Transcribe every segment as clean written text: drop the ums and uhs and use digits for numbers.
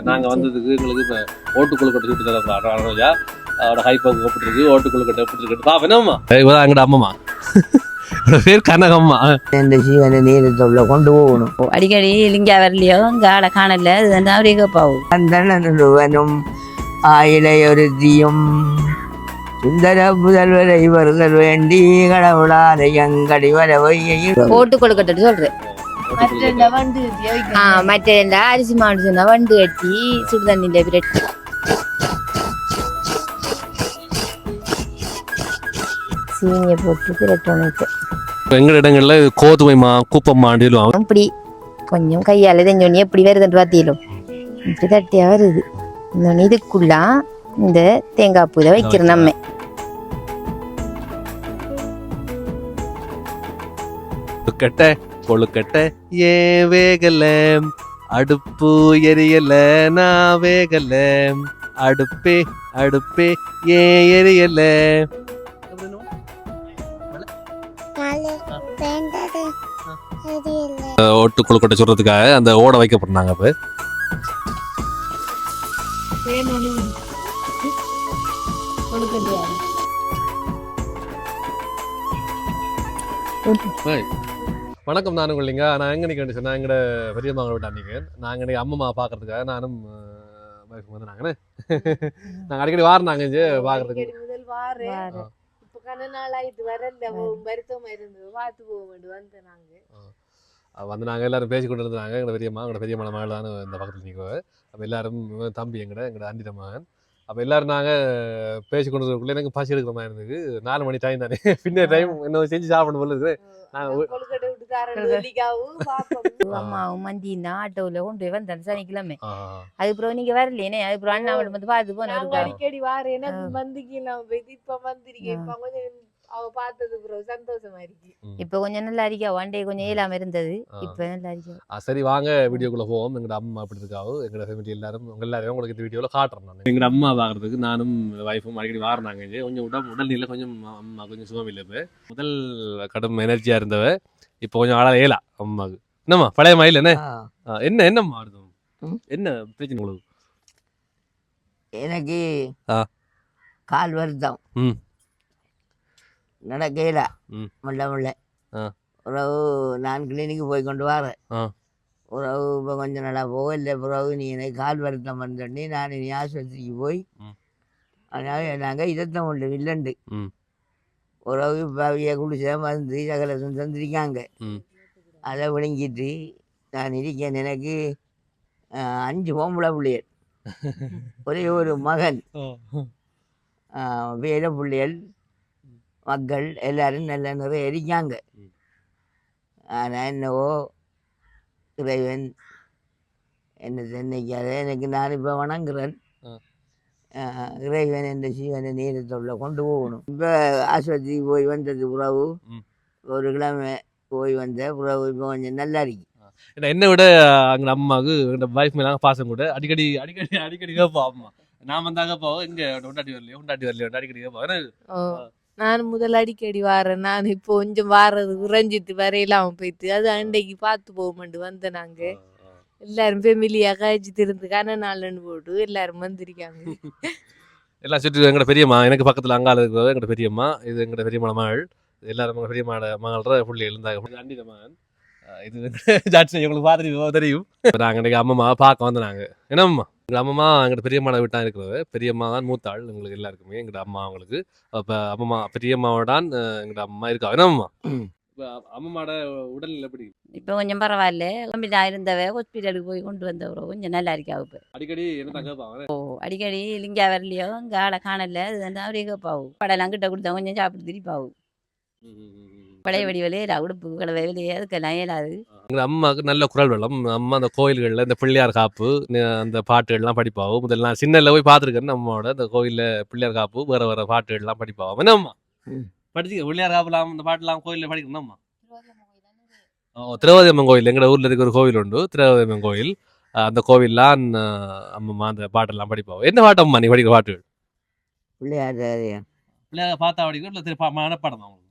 நாங்கள் வந்ததுக்கு எங்களுக்கு இப்போ ஓட்டுக்குழு கட்ட சுட்டு தர ரோஜா அவட ஹைப்பாக கூப்பிட்டுருக்கு ஓட்டுக்குழு கட்ட எப்படி இருக்கு பாப்பா என்னம்மா இவதான் எங்கட அம்மம்மா பேர் கனகம்மா இந்த சீவனை நீரத்தொள்ள கொண்டு போகணும். அடிக்கடி லிங்கா வரலையோ இங்கே ஆளை காணல இதுதான் அவரே கேட்பாவும். அந்தனும் ஆயிலையொருத்தியும் சுந்தர புதல்வரை வருதல் வேண்டி கடவுளாரை எங்கடி வரவையும் ஓட்டு கொடுக்கட்டு சொல்றேன். மற்ற அரிசி மாடு சொன்னா வண்டு கட்டி சுடுதண்ணில பிரட்டி சீனியை போட்டு பிரட்டணும். எங்க இடங்கள்ல கோதுமைமா கூப்பம்மாண்டு அப்படி கொஞ்சம் கையால தெரிஞ்சோடனே எப்படி வருதுன்னு பார்த்தீலும் இப்படி தட்டியா வருது. இன்னொன்று இதுக்குள்ள இந்த தேங்காய் பூவை வைக்கிறோம் நம்ம. கட்ட கொழுக்கட்டை ஏ வேகல அடுப்பு எரியல நான் வேகல அடுப்பே அடுப்பே ஏ எரியல ஓட்டு கொழுக்கட்டை சொல்றதுக்காக அந்த ஓட வைக்கப்படுறாங்க. அப்ப வணக்கம், நானும் இல்லைங்க. நான் எங்கே நிற்க சொன்னா எங்கட பெரியம்மாவை விட்டு அன்னைக்கு நாங்கள் இன்னைக்கு அம்மா பார்க்கறதுக்காக நானும் வந்து நாங்கள் அடிக்கடி வாரினாங்க இங்கே பார்க்கறதுக்கு. வந்து நாங்கள் எல்லாரும் பேசி கொண்டு இருந்தாங்க. எங்களோட பெரியம்மா மகள் தான் இந்த பக்கத்தில் நிற்குவோம். அப்போ எல்லாரும் தம்பி எங்கட அண்டிட மகன். அப்போ எல்லாரும் நாங்கள் பேசி கொண்டு இருக்கிறக்குள்ளே எனக்கு பசி எடுக்கிற மாதிரி இருந்தது. 4 மணி டைம் தானே, பின்ன டைம் இன்னும் செஞ்சு சாப்பிடணும் போல இருக்குது. அம்மாவும் மந்தினா ஆட்டோவில் கொண்டு போய் வந்தேன் சனிக்கிழமை. அதுக்கப்புறம் நீங்க வரலேனே, அதுக்கப்புறம் அண்ணாவில் வந்து பார்த்து போனேன். அடிக்கடி வாரேன் இப்ப வந்திருக்கேன். அவ பார்த்தது சந்தோஷமா இருக்கு. இப்ப கொஞ்சம் நல்லா இருக்கா, ஒன் டே கொஞ்சம் இயலாம இருந்தது, இப்ப நல்லா இருக்கா. சரி வாங்க வீடியோக்குள்ள போவோம். எங்கட அம்மா அப்படி இருக்காவோ, எங்கட ஃபேமிலி எல்லாரும் உங்களுக்கு இந்த வீடியோல காட்டுறேன். நான் எங்கட அம்மா பாக்குறதுக்கு நானும் வைஃபும் அடிக்கடி வாரினாங்க. கொஞ்சம் உடல்நிலை கொஞ்சம் அம்மா கொஞ்சம் சுகம் இல்லை. இப்போ முதல் கடும் எனர்ஜியா இருந்தவ இப்போ கொஞ்சம் ஆளா ஏலா அம்மாவுக்கு. என்னம்மா பழைய மயில் என்னம்மா என்ன பிரச்சனை உங்களுக்கு? எனக்கு கால் வருத்தம் நடக்கையில முள்ள உறவு நான் கிளினிக்கு போய் கொண்டு வரேன். உறவு இப்போ கொஞ்சம் நல்லா போக இல்லை. உறவு நீ எனக்கு கால் வருத்தம் வந்தோடனே நான் இனி ஆஸ்பத்திரிக்கு போய் அதனால நாங்கள் இதத்தம் உண்டு இல்லண்டு உறவு பாவியை குடிச்ச மருந்து சகலசும் தந்திருக்காங்க. அதை விழுங்கிட்டு நான் இருக்கேன். எனக்கு 5 பொம்பளை பிள்ளைகள், ஒரே ஒரு மகன், வேற பிள்ளைகள் மக்கள் எல்லாரும் நல்ல நிறைய இருக்காங்க. ஆனால் என்னவோ இறைவன் என்ன நினைக்காத எனக்கு நான் இப்போ வணங்குறேன். இறைவன் என்ற சீவனை நீரத்தொள்ள கொண்டு போகணும். இப்போ ஆஸ்பத்திரிக்கு போய் வந்தது உறவு, ஒரு கிழமை போய் வந்த உறவு இப்போ கொஞ்சம் நல்லா இருக்கு. என்னை விட அங்கே அம்மாவுக்கு எங்கள் வைஃப் மேலே பாசம் கூட அடிக்கடி அடிக்கடி அடிக்கடி கேட்போம். அம்மா நான் வந்தாங்க போவோம், இங்கே உண்டாட்டி வரலையோ அடிக்கடி கேட்போம். நான் முதல் அடிக்கடி வாரேன். நான் இப்போ கொஞ்சம் வாரது குறைஞ்சிட்டு வரையிலாம போயிட்டு அது அண்டைக்கு பார்த்து போகமாட்டு வந்தேன். நாங்க எல்லாரும் ஃபேமிலியா கழிச்சு திருந்து கனநாள்னு போட்டு எல்லாரும் வந்திருக்காங்க. எல்லாம் சுற்றி எங்கட பெரியம்மா, எனக்கு பக்கத்தில் அங்கால இருக்கிறது எங்கட பெரியம்மா. இது எங்கட பெரியம்மா மகள். எல்லாரும் எங்கள் பெரியம்மா மகள புள்ளி இருந்தாங்க. அண்டித மகன் இது ஜாட்சி உங்களுக்கு பார்த்துட்டு தெரியும். நாங்கள் இன்றைக்கி அம்மா பார்க்க வந்தோம். என்னம்மா எங்கள் அம்மா எங்கள்கிட்ட பெரியம்மா வீட்டாக இருக்கிறது. பெரியம்மா தான் மூத்தாள் எங்களுக்கு எல்லாருக்குமே. எங்கள்ட அம்மா அவங்களுக்கு அப்போ அம்மா பெரியம்மாவோடான் எங்கள்ட அம்மா இருக்கா. என்னம்மா இப்போ அம்மாவோட உடல்நிலை எப்படி? இப்போ கொஞ்சம் பரவாயில்ல. இருந்தவ ஹாஸ்பிட்டலுக்கு போய் கொண்டு வந்தவரோ கொஞ்சம் நல்லா இருக்கா. இப்போ அடிக்கடி என்ன கேட்பாங்க? அடிக்கடி லிங்கா வரலையோ இங்கே ஆளை காணல அதுதான் அவரே கேட்பாவும். படலாம் கிட்ட கொடுத்தா கொஞ்சம் சாப்பிட்டு திருப்பாவும். பழைய வடிவிலே உடுப்பு கடவை வெளியே அதுக்கெல்லாம் இயலாது. எங்கள் அம்மாவுக்கு நல்ல குரல் வளம். அம்மா அந்த கோயில்களில் இந்த பிள்ளையார் காப்பு அந்த பாட்டுகள்லாம் படிப்பாவும். முதல்ல நான் சின்னல போய் பார்த்துருக்கேன். அம்மாவோட இந்த கோயிலில் பிள்ளையார் காப்பு வேறு பாட்டுகள்லாம் படிப்பாவும். என்ன அம்மா படிச்சுக்க பிள்ளையார் காப்புலாம் இந்த பாட்டுலாம் கோயிலில் படிக்கணும். அம்மா திரௌபதி அம்மன் கோயில் எங்களோட ஊரில் இருக்கிற ஒரு கோவில் உண்டு, திரௌபதி அம்மன் கோயில். அந்த கோவில்லாம் அம்மா அந்த பாட்டெல்லாம் படிப்பாவும். என்ன பாட்டு அம்மா நீ படிக்கிற பாட்டுகள்? பிள்ளையார் பார்த்தா படிக்கணும் இல்லை மனப்பாடம் தான் உங்களுக்கு?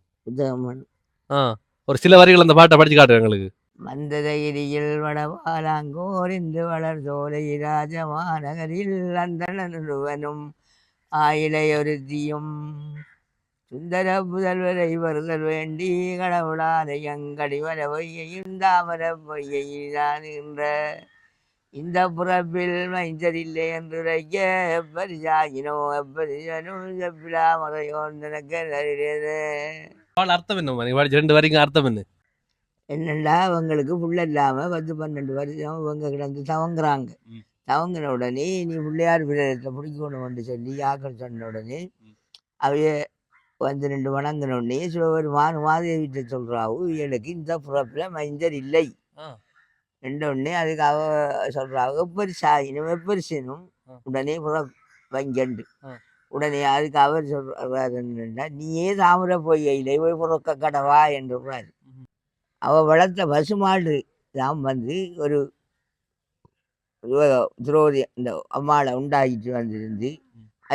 ஒரு சில வரிகள் அந்த பாட்டை படிச்சு காட்டுறேன் எங்களுக்கு. மந்ததகிரியில் வடவாலாங்கோர் இந்து வளர் சோலை ராஜமாநகரில் அந்தணனுவனும் ஆயிலையொருத்தியும் சுந்தர புதல்வரை வருதல் வேண்டி கடவுளாலை அங்கடி வர பொய்யையும் தாமர பொய்யின்ற இந்த புறப்பில் மைந்தரில்லை என்று உரைக்க எப்பரிசாயினோ எப்பரிசனும் செப்பிலா முறையோன் எனக்கு அவள் அர்த்தம் என்ன நீ படிச்ச 2 வரைக்கும் அர்த்தம் என்ன? என்னண்டா அவங்களுக்கு புள்ள இல்லாமல் 10-12 வருஷம் இவங்க கிடந்து தவங்குறாங்க. ம். தவங்கின உடனே நீ பிள்ளையார் பிரதத்தை பிடிக்கணும்னு சொல்லி யாக்கள் சொன்ன உடனே அவைய வந்து 2 வணங்கின உடனே சிவபெருமான் மாதேவிட்ட சொல்றாவு எனக்கு இந்த புறப்பில் மைந்தர் இல்லை ரெண்டு உடனே அதுக்கு அவ சொல்றாவு எப்பரிசாயினும் எப்பரிசனும் உடனே புற வங்கண்டு உடனே அதுக்கு அவர் சொல்றாரு என்னன்னா நீயே தாமரை பொய்யிலே போய் புறக்க கடவா என்றார். அவள் வளர்த்த பசுமாடு தான் வந்து ஒரு துரோதி இந்த அம்மாவை உண்டாகிட்டு வந்திருந்து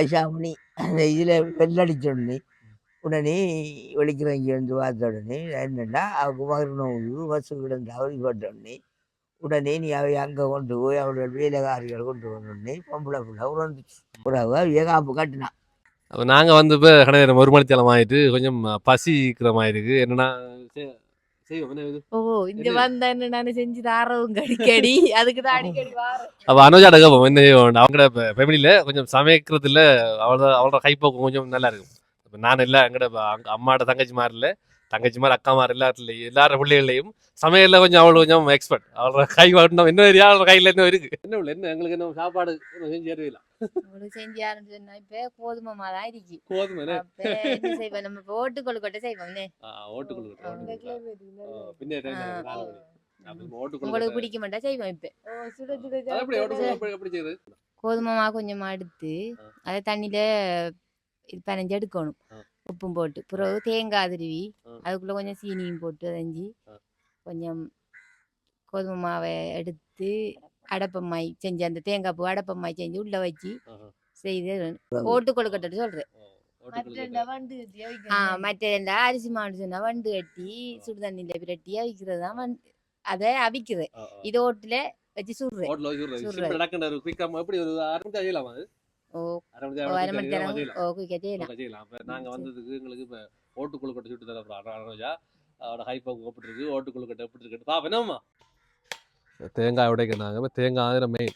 ஐஷாமணி அந்த இதில் வெள்ளடிச்சோடனே உடனே வெளிக்கிறவங்க வந்து பார்த்த உடனே என்னென்னா அவளுக்கு மகனோடு பசு கிடந்து அவதிப்பட்ட உடனே உடனே நீ அவை அங்கே கொண்டு போய் அவளோட வேலைக்காரிகள் கொண்டு வந்தோடனே பொம்பளை பிள்ளை உறந்துச்சு. உறவு அவைய காப்பு கட்டினான். அப்போ நாங்கள் வந்து இப்போ கடை ஒரு மணித்தலம் ஆகிட்டு கொஞ்சம் பசிக்கிற மாதிரி இருக்குது. என்னென்னா செய்வோம் என்ன இது? ஓ இங்க வந்தா என்ன நானு செஞ்சு தாரவும் அடிக்கடி அதுக்குதான் அடிக்கடி வாரம். அப்போ அனுஜாட கேட்போம் என்ன செய்வோம். அவங்களோட ஃபேமிலியில் கொஞ்சம் சமைக்கிறதுல அவளோட கைப்போக்கம் கொஞ்சம் நல்லா இருக்கும். இப்போ நான் இல்லை எங்கட அம்மாவோட தங்கச்சி மாதிரி இல்லை, தங்கச்சி மாதிரி அக்கா மாதிரி எல்லாரும் பிள்ளைகளையும் சமையலில் கொஞ்சம் அவள் கொஞ்சம் எக்ஸ்பர்ட். அவளோட கை வாட்டணும் இன்னும் அவளோட கையில் இன்னும் இருக்குது. என்ன இல்லை என்ன எங்களுக்கு என்ன சாப்பாடு செஞ்சு அறிவிலாம் உங்களுக்கு செஞ்சு ஆரம்பிச்சோன்னா இப்ப கோதுமை மாதான் இருக்கு. கோதுமை அப்ப என்ன செய்வோம் நம்ம இப்ப ஓட்டு கொழுக்கட்டை செய்வோம். ஓட்டுக்குள்ள உங்களுக்கு பிடிக்க மாட்டா செய்வோம். இப்ப கோதுமை மா கொஞ்சமா எடுத்து அதை தண்ணியில இது பனைஞ்சு எடுக்கணும் உப்பும் போட்டு. பிறகு தேங்காய் திருவி அதுக்குள்ள கொஞ்சம் சீனியும் போட்டு அதைஞ்சி கொஞ்சம் கோதுமை மாவை எடுத்து அடப்பம்மாய் செஞ்சு அந்த தேங்காய் பூ அடப்பம்மாய் செஞ்சு உள்ள வச்சு செய்து ஓட்டு கொழுக்கட்டை சொல்றேன். மற்ற அரிசி மாடு சொன்னா வண்டு கட்டி சுடுதண்ணில பிரட்டி அவிக்கிறது தான் அதை அவிக்கிறேன். இது ஓட்டுல வச்சு சுடுறேன். ஓட்டு கொழுக்கட்டை சுட்டு தர ஓட்டு கொழுக்கட்டை எப்படி இருக்கு பாப்பா. தேங்காய் உடைக்கிறாங்க. தேங்காய் மெயின்.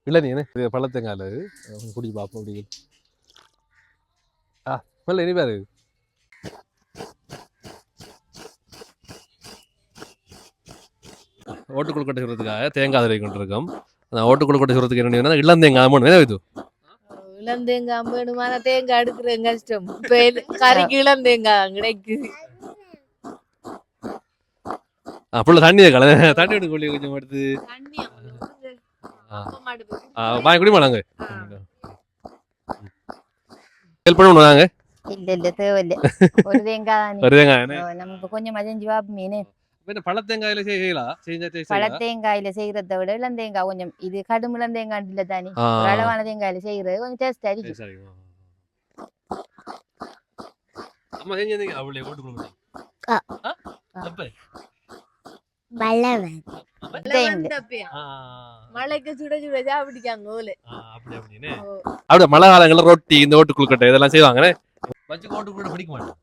இல்லை நீ என்ன பழத்தேங்காயில் குடி பார்ப்போம் அப்படி. இல்லை இனி பாரு ஓட்டு கொழுக்கட்டை சொல்றதுக்காக தேங்காய் துறை கொண்டு இருக்கோம். அந்த ஓட்டு கொழுக்கட்டை சொல்றதுக்கு என்ன இளந்தேங்காய் மூணு இது இளந்தேங்காய் வேணுமான தேங்காய் எடுக்கிறேன் கஷ்டம். கறிக்கு இளந்தேங்காய் கிடைக்குது. அப்படி தண்ணி தண்ணி எடுக்க கொஞ்சம் எடுத்து வாங்கி குடிமா. நாங்க ஹெல்ப் பண்ணுவோம். நாங்க இல்ல தேவையில்லை. ஒரு தேங்காய் ஒரு தேங்காய் நமக்கு கொஞ்சம் மதிஞ்சு வாப்பீனே. பழத்தேங்காயில செய்யலாம். பழத்தேங்காயில செய்யறதை விட இளந்தேங்காய் கொஞ்சம் இது கடும் இளந்தேங்காய் இல்ல தானே அளவான தேங்காயில செய்யறது கொஞ்சம் டேஸ்ட் ஆயிருக்கு. அம்மா செஞ்சீங்க அவளே ஓட்டு கொடுங்க. மழைக்கு சுட சுட சாப்பிடிக்காங்க. அப்படி மழை காலங்கள்ல ரொட்டி இந்த ஓட்டு கொழுக்கட்டை இதெல்லாம் செய்வாங்க. ஓட்டு கொழுக்கட்டை பிடிக்க மாட்டேன்.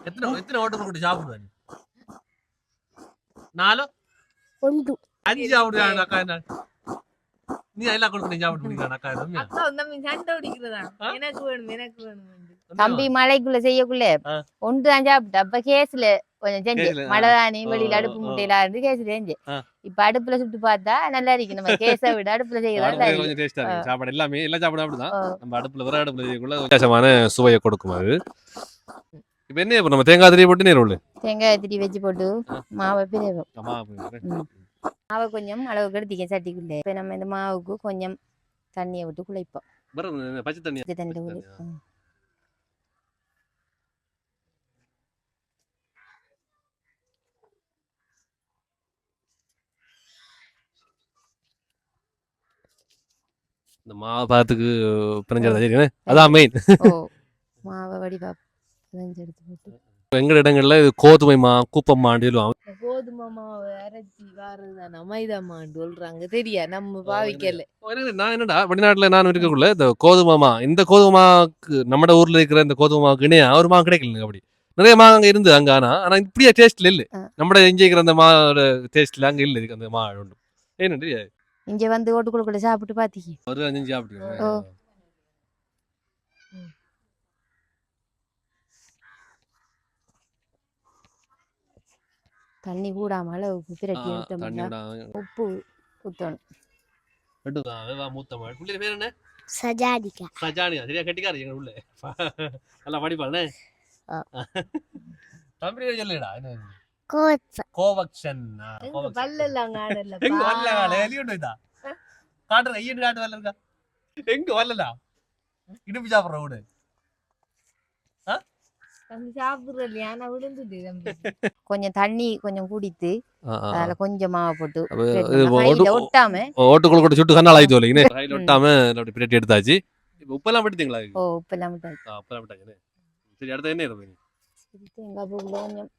எத்தனை ஓட்டு கொழுக்கட்டை சாப்பிடுவாங்க? 4 5 சாப்பிடுவாங்க. அக்கா என்ன நீ எல்லா கொழுக்கட்டையும் சாப்பிட்டு பிடிக்கிறான். அக்கா சண்டை பிடிக்கிறதா எனக்கு வேணும் எனக்கு வேணும். தம்பி மழைக்குள்ள செய்யக்குள்ள ஒன்று தான் சாப்பிட்டு அப்ப கேஸ்ல கொஞ்சம் செஞ்சு மழைதானி வெளியில அடுப்பு முட்டையில இருந்து கேஸ் செஞ்சு இப்ப அடுப்புல சுட்டு பார்த்தா நல்லா இருக்கு. நம்ம கேஸை விட அடுப்புல செய்யறதா சாப்பாடு எல்லாமே எல்லா சாப்பாடும் அப்படிதான். நம்ம அடுப்புல வர அடுப்புல செய்யக்குள்ள வித்தியாசமான சுவையை கொடுக்கும். அது இப்ப என்ன நம்ம தேங்காய் திரி போட்டு நீர் தேங்காய் திரி வச்சு போட்டு மாவை பிரிவோம். மாவை கொஞ்சம் அளவுக்கு எடுத்திக்க சட்டிக்குள்ளே. இப்ப நம்ம இந்த மாவுக்கு கொஞ்சம் தண்ணியை விட்டு குழைப்போம். பச்சை தண்ணி இந்த மாவு பாத்துக்கு பிணைஞ்சா சரிண்ணே, அதான் மெயின். ஓ மாவை வடிவா பிணைஞ்செடுத்து போட்டு எங்க இடங்கள்ல இது கோதுமை மா கூப்பம்மான்னு சொல்லுவாங்க. கோதுமை மாவு அரைச்சி வாரதுதானா மைதா மான்னு சொல்றாங்க தெரியா நம்ம பாவிக்கல. நான் என்னடா வெளிநாட்டுல நான் இருக்கக்குள்ள இந்த கோதுமை மா, இந்த கோதுமை மாவுக்கு நம்ம ஊர்ல இருக்கிற இந்த கோதுமை மாவுக்கு இணையா ஒரு மா கிடைக்கல. அப்படி நிறைய மா அங்க இருந்து அங்க, ஆனா இப்படியே டேஸ்ட்ல இல்ல. நம்ம இங்க இருக்கிற அந்த மாவோட டேஸ்ட்ல அங்க இல்ல அந்த மா உண்டு. ஏன்னு இங்க வந்து ஓட்டுக்குள்ள சாப்பிட்டு பாத்தீங்க ஒரு 5 சாப்பிட்டு. ஓ தண்ணி கூடாம அளவுக்கு பிரட்டி எடுத்தோம்னா உப்பு ஊத்தணும். பேர் என்ன? சஜாதிகா. சஜானியா, சரியா கட்டிக்காரு எங்க உள்ள. நல்லா படிப்பானே. தமிழ் சொல்லுடா. கோவக்ஷன். பல்லெல்லாம் காணல. எங்க வரல எலியோட இதா காட்டுற ஐயன் காட்டு வரல இருக்கா எங்க வரலடா இடுப்பு சாப்பிடுற வீடு கொஞ்சம் தண்ணி கொஞ்சம் குடித்து அதுல கொஞ்சம் மாவை போட்டு ஒட்டாம ஓட்டுக்குள்ள சுட்டு கண்ணால் ஆயிட்டு வரீங்க. ஒட்டாம அப்படி பிரட்டி எடுத்தாச்சு. இப்போ உப்பெல்லாம் விட்டுங்களா? ஓ உப்பெல்லாம் விட்டாச்சு. உப்பெல்லாம் விட்டாச்சு. சரி, அடுத்த என்ன இருக்கும்? தேங்காய் பூ கொஞ்சம்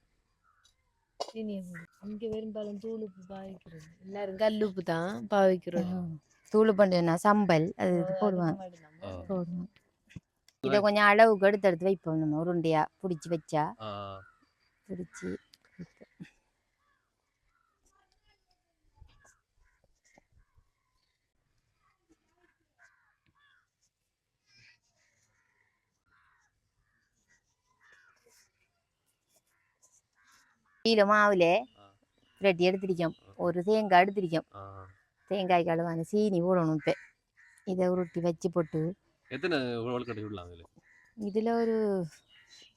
இங்க பெரும்பாலும் தூளுப்பு பாவிக்கிறது, எல்லாரும் கல்லுப்பு தான் பாவிக்கிறோம். தூள் பண்ணுன்னா சம்பல் அது போடுவாங்க. இதை கொஞ்சம் அளவுக்கு எடுத்து வைப்போம். நம்ம உருண்டையா பிடிச்சி வச்சா பிடிச்சி மாவுல பிரட்டி எடுத்திருக்கோம். ஒரு தேங்காய் எடுத்திருக்கோம். தேங்காய் கழுவான சீனி போடணும். இப்போ இதை உருட்டி வச்சு போட்டு இதுல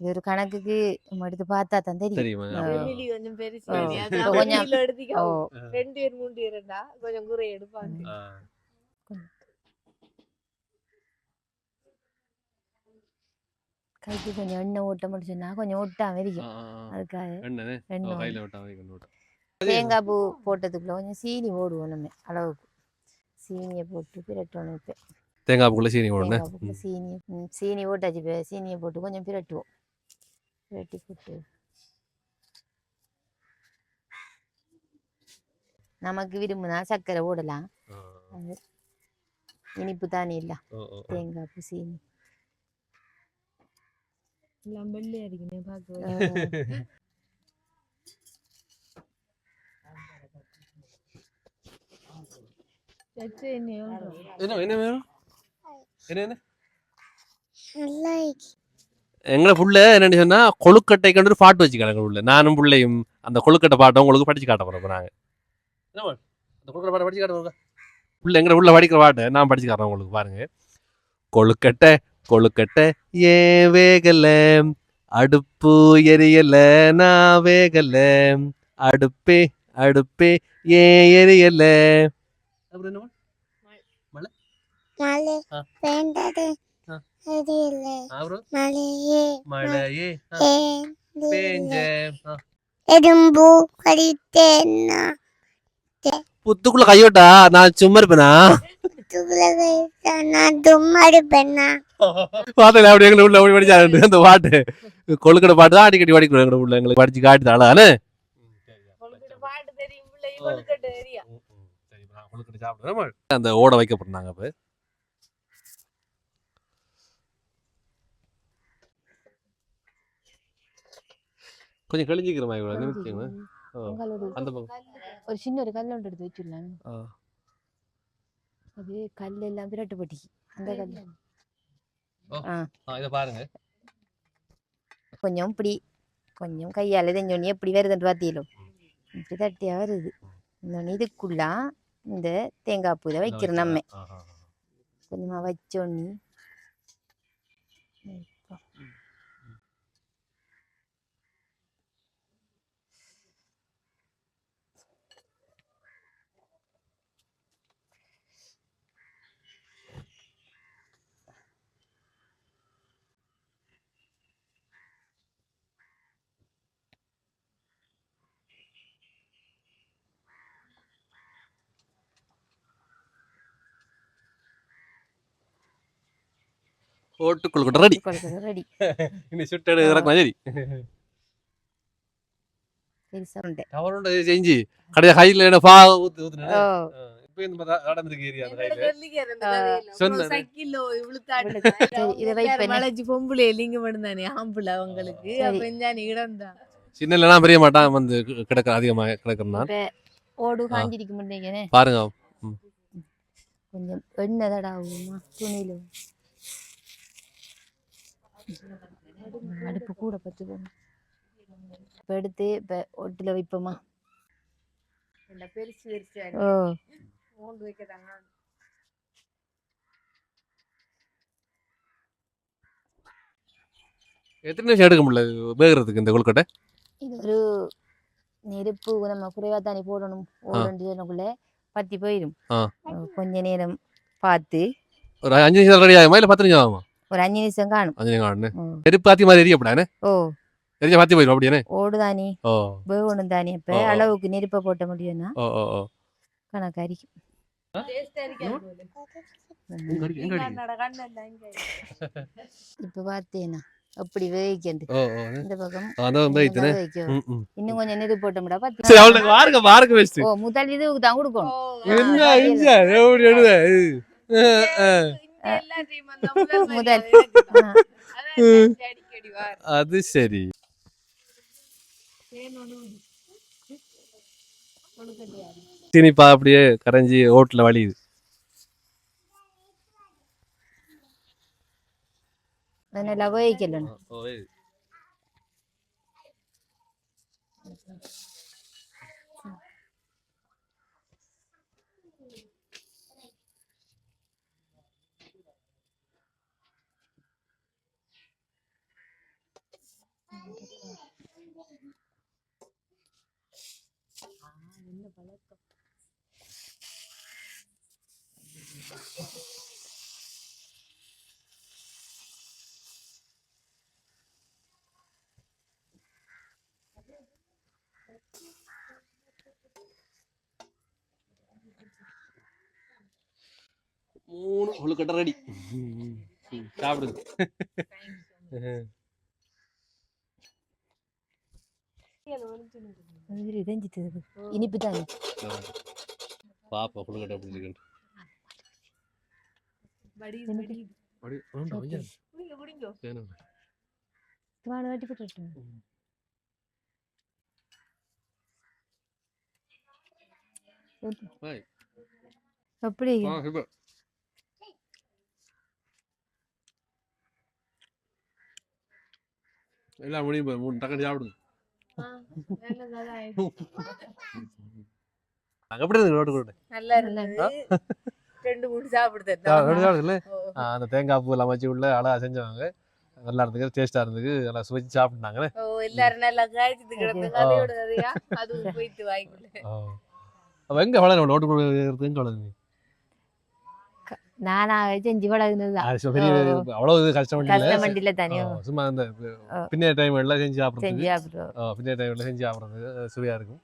ஒரு கணக்குக்கு நம்ம எடுத்து பார்த்தா தான் தெரியும். கொஞ்சம் பெருசு கொஞ்சம் 2 பேர் 3 பேருண்டா கொஞ்சம் குறை எடுப்பாங்க. கைக்கு கொஞ்சம் எண்ணெய் ஓட்ட முடிச்சுன்னா கொஞ்சம் ஒட்டாம இருக்கும். அதுக்காக தேங்காய் பூ போட்டதுக்குள்ள கொஞ்சம் சீனி போடுவோம். நம்ம அளவுக்கு சீனியை போட்டு பிரட்டணும். இப்போ தேங்காய் பூக்குள்ள சீனி போடணும். சீனி போட்டாச்சு. சீனியை போட்டு கொஞ்சம் பிரட்டுவோம். பிரட்டி போட்டு நமக்கு விரும்புனா சர்க்கரை போடலாம். இனிப்பு தானே இல்ல தேங்காய் பூ சீனி எல்லாம் வெள்ளையா இருக்குன்னு பார்க்க. என்ன வேணும்? என்ன எங்களை புள்ள என்னன்னு சொன்னா கொழுக்கட்டை கண்டு பாட்டு வச்சுக்காங்க உள்ள. நானும் பிள்ளையும் அந்த கொழுக்கட்டை பாட்டை உங்களுக்கு படிச்சு காட்ட போறோம். நாங்க அந்த கொழுக்கட்டை பாட்டை படிச்சு காட்டுவோம். உள்ள எங்களை உள்ள படிக்கிற பாட்டை நான் படிச்சு காட்டுறேன் உங்களுக்கு. பாருங்க. கொழுக்கட்டை கொழுக்கட்டை ஏன் வேகல, அடுப்பு எரியல, நான் வேகல, அடுப்பே அடுப்பே ஏன் எரியல. அப்புறம் புத்துக்குள்ள கையோட்டா நான் சும்மா இருப்பேனா? பாத்தல அப்படி எங்களை உள்ள அப்படி படிச்சாங்க. அந்த பாட்டு கொழுக்கடை பாட்டு தான் அடிக்கடி படிக்கிறோம். எங்களை உள்ள எங்களுக்கு படிச்சு காட்டுதானே. அந்த ஓட வைக்கப்படுறாங்க. அப்ப கொஞ்சம் கழிஞ்சிக்கிற மாதிரி அந்த ஒரு சின்ன ஒரு கல் ஒன்று எடுத்து வச்சிடலாம். அது கல் எல்லாம் விரட்டுப்பட்டி அந்த கல். இதை பாருங்க. கொஞ்சம் இப்படி கொஞ்சம் கையால் தெரிஞ்சோன்னே எப்படி வருதுன்னு பார்த்தீங்களோ இப்படி தட்டியா வருது. இன்னொன்று இதுக்குள்ளா இந்த தேங்காய் பூ இதை வைக்கிறோம். நம்ம கொஞ்சமா வச்சோன்னி ஓட்டு கொழுக்கட்டை ரெடி. ரெடி. இனி சுட்டு இறக்குனா சரி. சரி சரண்டே. அவரோட செஞ்சு கடையா ஹைல பா ஊத்துனே. இப்போ இந்த நடந்துருக்கு ஏரியா அந்த ஹைல. சொன்ன சைக்கிள் இவ்வளவு சரி இத வெயிட் பண்ணி. மலைஜி பொம்பளை லிங்க மட்டும்தானே ஆம்பளை அவங்களுக்கு. அப்ப இந்த இடம் தான். சின்னலனா பெரிய மாட்டான் வந்து கிடக்க அதிகமா கிடக்குறனா. ஓடு காஞ்சிருக்கு முன்னேக்கனே. பாருங்க. கொஞ்சம் எண்ணெய் தடாவுமா துணியில. அடுப்பு கூட பத்துக்கோங்க. இப்போ எடுத்து இப்போ ஒட்டில் வைப்போமா. பெருசு பெருசு. ஓ ஓண்டு வைக்கிறாங்க. எத்தனை நிமிஷம் எடுக்க முடியல வேகிறதுக்கு இந்த கொழுக்கட்டை? இது ஒரு நெருப்பு நம்ம குறைவா தானே போடணும். ஓடுக்குள்ளே பத்தி போயிடும். கொஞ்ச நேரம் பார்த்து ஒரு 5 நிமிஷம் ரெடி ஆகுமா இல்லை 10 நிமிஷம் ஆகுமா? ஒரு 5 நிமிஷம் காணும். 5 நிமிஷம் காணும். நெருப்பு பாத்தி மாதிரி எரியப்படானே. ஓ எரிஞ்ச பாத்தி போயிடும் அப்படியே. ஓடுதானே. ஓ வேகணும் தானே. இப்போ அளவுக்கு நெருப்பை போட்ட முடியும்னா கணக்கு அரிக்கும். இப்போ பார்த்தேன்னா அப்படி வேகிக்கண்டு இந்த பக்கம் இன்னும் கொஞ்சம் நெருப்பு போட்டோம்டா. ஓ முதல் இதுக்கு தான் கொடுக்கணும். முதல் அது சரி. திணிப்பா அப்படியே கரைஞ்சி ஓட்டுல வலியுது. நல்லா வேகிக்கணும். மூணு கொழுக்கட்டை ரெடி. சாப்பிடுங்க. இனிப்பு தானே. பாப்பா கொழுக்கட்டை எப்படி இருக்கு. அப்படி எல்லாம் முடியும். 3 டக்கு சாப்பிடுங்க. எப்படி இருக்கு ரோட்டு கொழுக்கட்டை? நல்லா இருக்கு. 2-3 சாப்பிடுது. அந்த தேங்காய் பூ எல்லாம் வச்சு உள்ள அழகா செஞ்சவங்க நல்லா இருந்துக்கு, டேஸ்டா இருந்துக்கு, நல்லா சுவைச்சு சாப்பிட்டாங்க. எல்லாரும் நல்லா காய்ச்சிட்டு கிடந்து கதையோட கதையா அது போயிட்டு வாய்க்குள்ள. அப்ப எங்க வளரும் ரோட்டு கொழுக்கட்டை எங்க வளருது? நானா செஞ்சு வளர்ந்ததுதான். அவ்வளவு கஷ்டம் இல்ல தானே. சும்மா இந்த பின்னைய டைம்ல செஞ்சு சாப்பிடுறது. பின்னைய டைம்ல செஞ்சு சாப்பிடுறது சுவையா இருக்கும்.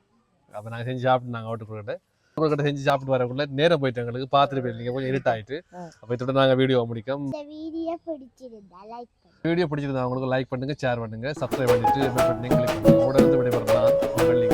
அப்ப நாங்க செஞ்சு சாப்பிட்டு ஓட்டு கொழுக்கட்டை செஞ்சு சாப்பிட்டு வரக்குள்ள நேரம் போயிட்டு எங்களுக்கு பார்த்துட்டு போயிருந்தீங்க. கொஞ்சம் இருட்டாயிட்டு. அப்ப இதோட நாங்க வீடியோ முடிக்கும். வீடியோ பிடிச்சிருந்தா உங்களுக்கு லைக் பண்ணுங்க, ஷேர் பண்ணுங்க, சப்ஸ்கிரைப் பண்ணிட்டு உடனே கிளிக் பண்ணுங்க. உடனே விடைபெறலாம்.